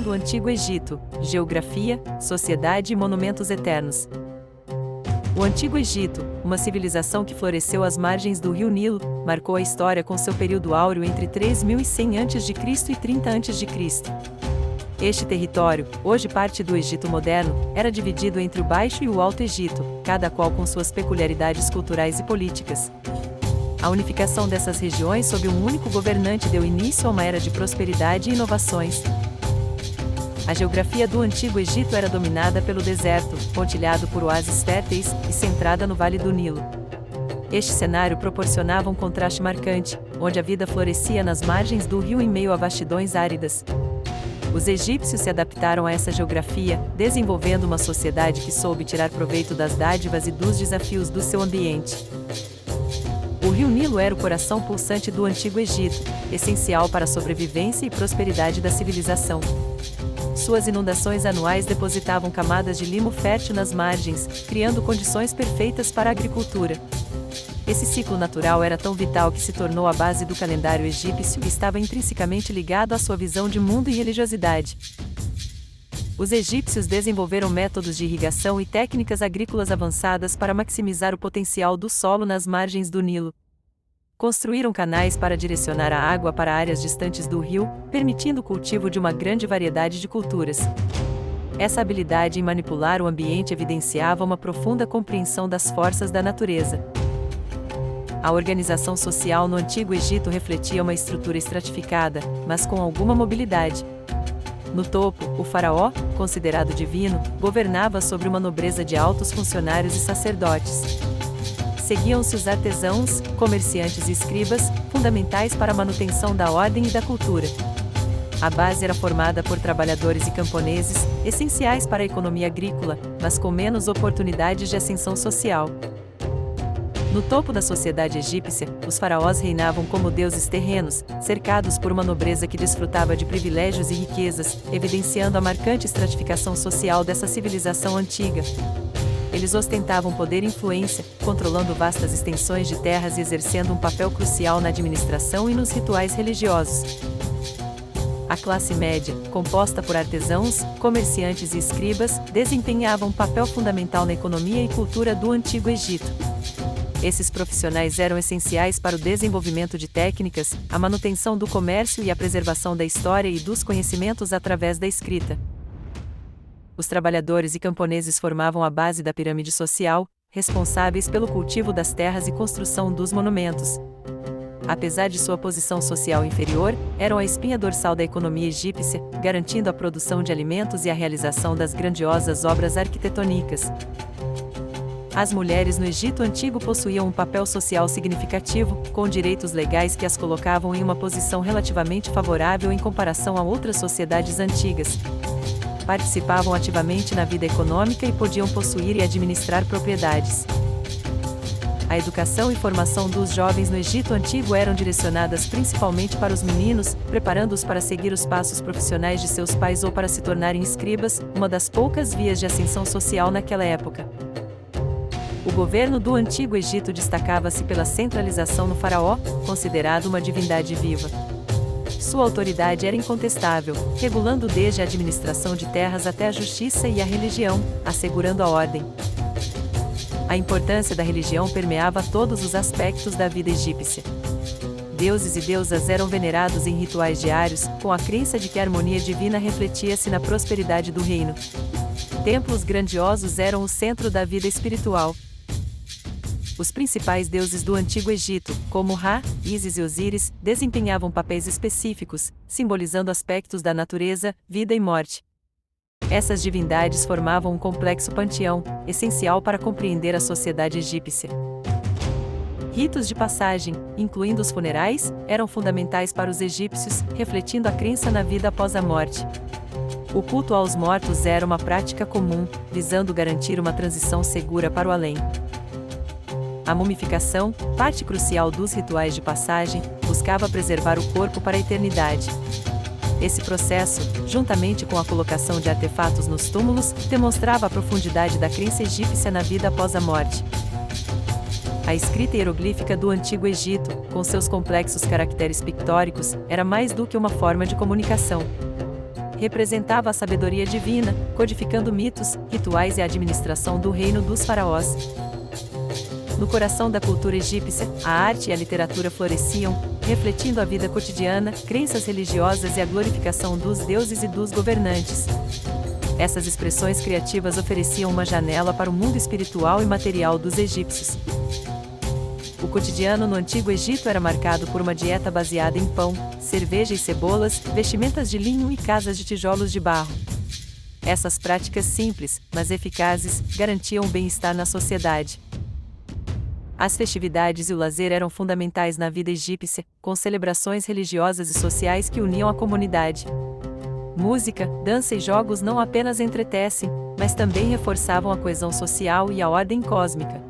do Antigo Egito, Geografia, Sociedade e Monumentos Eternos. O Antigo Egito, uma civilização que floresceu às margens do rio Nilo, marcou a história com seu período áureo entre 3100 a.C. e 30 a.C. Este território, hoje parte do Egito moderno, era dividido entre o Baixo e o Alto Egito, cada qual com suas peculiaridades culturais e políticas. A unificação dessas regiões sob um único governante deu início a uma era de prosperidade e inovações. A geografia do Antigo Egito era dominada pelo deserto, pontilhado por oásis férteis, e centrada no Vale do Nilo. Este cenário proporcionava um contraste marcante, onde a vida florescia nas margens do rio em meio a vastidões áridas. Os egípcios se adaptaram a essa geografia, desenvolvendo uma sociedade que soube tirar proveito das dádivas e dos desafios do seu ambiente. O rio Nilo era o coração pulsante do Antigo Egito, essencial para a sobrevivência e prosperidade da civilização. Suas inundações anuais depositavam camadas de limo fértil nas margens, criando condições perfeitas para a agricultura. Esse ciclo natural era tão vital que se tornou a base do calendário egípcio e estava intrinsecamente ligado à sua visão de mundo e religiosidade. Os egípcios desenvolveram métodos de irrigação e técnicas agrícolas avançadas para maximizar o potencial do solo nas margens do Nilo. Construíram canais para direcionar a água para áreas distantes do rio, permitindo o cultivo de uma grande variedade de culturas. Essa habilidade em manipular o ambiente evidenciava uma profunda compreensão das forças da natureza. A organização social no Antigo Egito refletia uma estrutura estratificada, mas com alguma mobilidade. No topo, o faraó, considerado divino, governava sobre uma nobreza de altos funcionários e sacerdotes. Seguiam-se os artesãos, comerciantes e escribas, fundamentais para a manutenção da ordem e da cultura. A base era formada por trabalhadores e camponeses, essenciais para a economia agrícola, mas com menos oportunidades de ascensão social. No topo da sociedade egípcia, os faraós reinavam como deuses terrenos, cercados por uma nobreza que desfrutava de privilégios e riquezas, evidenciando a marcante estratificação social dessa civilização antiga. Eles ostentavam poder e influência, controlando vastas extensões de terras e exercendo um papel crucial na administração e nos rituais religiosos. A classe média, composta por artesãos, comerciantes e escribas, desempenhava um papel fundamental na economia e cultura do Antigo Egito. Esses profissionais eram essenciais para o desenvolvimento de técnicas, a manutenção do comércio e a preservação da história e dos conhecimentos através da escrita. Os trabalhadores e camponeses formavam a base da pirâmide social, responsáveis pelo cultivo das terras e construção dos monumentos. Apesar de sua posição social inferior, eram a espinha dorsal da economia egípcia, garantindo a produção de alimentos e a realização das grandiosas obras arquitetônicas. As mulheres no Egito Antigo possuíam um papel social significativo, com direitos legais que as colocavam em uma posição relativamente favorável em comparação a outras sociedades antigas. Participavam ativamente na vida econômica e podiam possuir e administrar propriedades. A educação e formação dos jovens no Egito Antigo eram direcionadas principalmente para os meninos, preparando-os para seguir os passos profissionais de seus pais ou para se tornarem escribas, uma das poucas vias de ascensão social naquela época. O governo do Antigo Egito destacava-se pela centralização no faraó, considerado uma divindade viva. Sua autoridade era incontestável, regulando desde a administração de terras até a justiça e a religião, assegurando a ordem. A importância da religião permeava todos os aspectos da vida egípcia. Deuses e deusas eram venerados em rituais diários, com a crença de que a harmonia divina refletia-se na prosperidade do reino. Templos grandiosos eram o centro da vida espiritual. Os principais deuses do Antigo Egito, como Ra, Ísis e Osíris, desempenhavam papéis específicos, simbolizando aspectos da natureza, vida e morte. Essas divindades formavam um complexo panteão, essencial para compreender a sociedade egípcia. Ritos de passagem, incluindo os funerais, eram fundamentais para os egípcios, refletindo a crença na vida após a morte. O culto aos mortos era uma prática comum, visando garantir uma transição segura para o além. A mumificação, parte crucial dos rituais de passagem, buscava preservar o corpo para a eternidade. Esse processo, juntamente com a colocação de artefatos nos túmulos, demonstrava a profundidade da crença egípcia na vida após a morte. A escrita hieroglífica do Antigo Egito, com seus complexos caracteres pictóricos, era mais do que uma forma de comunicação. representava a sabedoria divina, codificando mitos, rituais e a administração do reino dos faraós. No coração da cultura egípcia, a arte e a literatura floresciam, refletindo a vida cotidiana, crenças religiosas e a glorificação dos deuses e dos governantes. Essas expressões criativas ofereciam uma janela para o mundo espiritual e material dos egípcios. O cotidiano no Antigo Egito era marcado por uma dieta baseada em pão, cerveja e cebolas, vestimentas de linho e casas de tijolos de barro. Essas práticas simples, mas eficazes, garantiam o bem-estar na sociedade. As festividades e o lazer eram fundamentais na vida egípcia, com celebrações religiosas e sociais que uniam a comunidade. Música, dança e jogos não apenas entretecem, mas também reforçavam a coesão social e a ordem cósmica.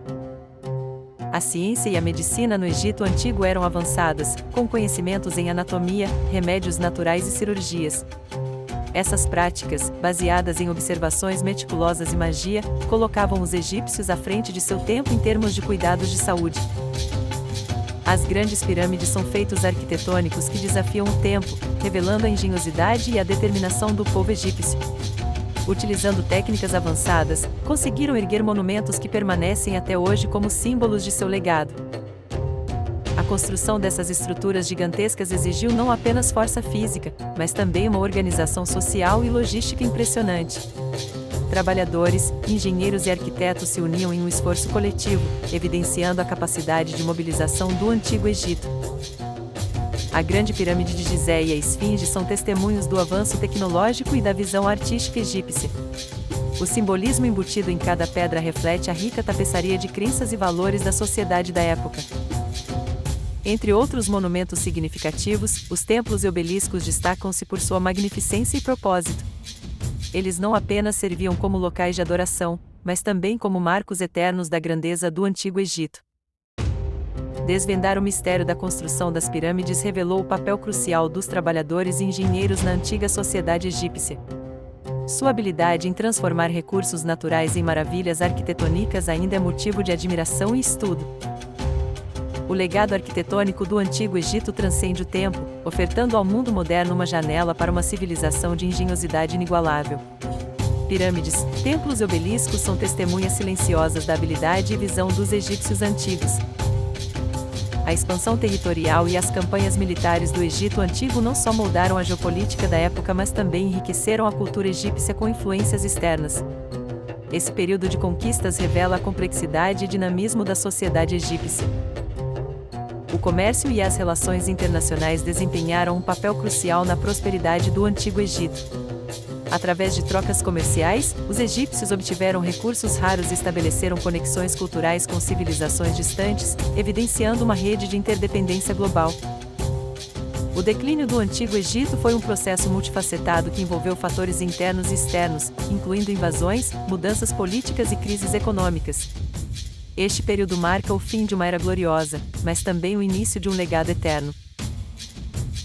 A ciência e a medicina no Egito Antigo eram avançadas, com conhecimentos em anatomia, remédios naturais e cirurgias. Essas práticas, baseadas em observações meticulosas e magia, colocavam os egípcios à frente de seu tempo em termos de cuidados de saúde. As grandes pirâmides são feitos arquitetônicos que desafiam o tempo, revelando a engenhosidade e a determinação do povo egípcio. Utilizando técnicas avançadas, conseguiram erguer monumentos que permanecem até hoje como símbolos de seu legado. A construção dessas estruturas gigantescas exigiu não apenas força física, mas também uma organização social e logística impressionante. Trabalhadores, engenheiros e arquitetos se uniam em um esforço coletivo, evidenciando a capacidade de mobilização do Antigo Egito. A Grande Pirâmide de Gizé e a Esfinge são testemunhos do avanço tecnológico e da visão artística egípcia. O simbolismo embutido em cada pedra reflete a rica tapeçaria de crenças e valores da sociedade da época. Entre outros monumentos significativos, os templos e obeliscos destacam-se por sua magnificência e propósito. Eles não apenas serviam como locais de adoração, mas também como marcos eternos da grandeza do Antigo Egito. Desvendar o mistério da construção das pirâmides revelou o papel crucial dos trabalhadores e engenheiros na antiga sociedade egípcia. Sua habilidade em transformar recursos naturais em maravilhas arquitetônicas ainda é motivo de admiração e estudo. O legado arquitetônico do Antigo Egito transcende o tempo, ofertando ao mundo moderno uma janela para uma civilização de engenhosidade inigualável. Pirâmides, templos e obeliscos são testemunhas silenciosas da habilidade e visão dos egípcios antigos. A expansão territorial e as campanhas militares do Egito Antigo não só moldaram a geopolítica da época, mas também enriqueceram a cultura egípcia com influências externas. Esse período de conquistas revela a complexidade e dinamismo da sociedade egípcia. O comércio e as relações internacionais desempenharam um papel crucial na prosperidade do Antigo Egito. Através de trocas comerciais, os egípcios obtiveram recursos raros e estabeleceram conexões culturais com civilizações distantes, evidenciando uma rede de interdependência global. O declínio do Antigo Egito foi um processo multifacetado que envolveu fatores internos e externos, incluindo invasões, mudanças políticas e crises econômicas. Este período marca o fim de uma era gloriosa, mas também o início de um legado eterno.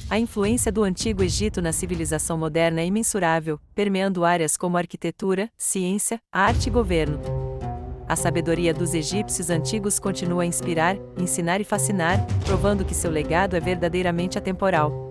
A influência do Antigo Egito na civilização moderna é imensurável, permeando áreas como arquitetura, ciência, arte e governo. A sabedoria dos egípcios antigos continua a inspirar, ensinar e fascinar, provando que seu legado é verdadeiramente atemporal.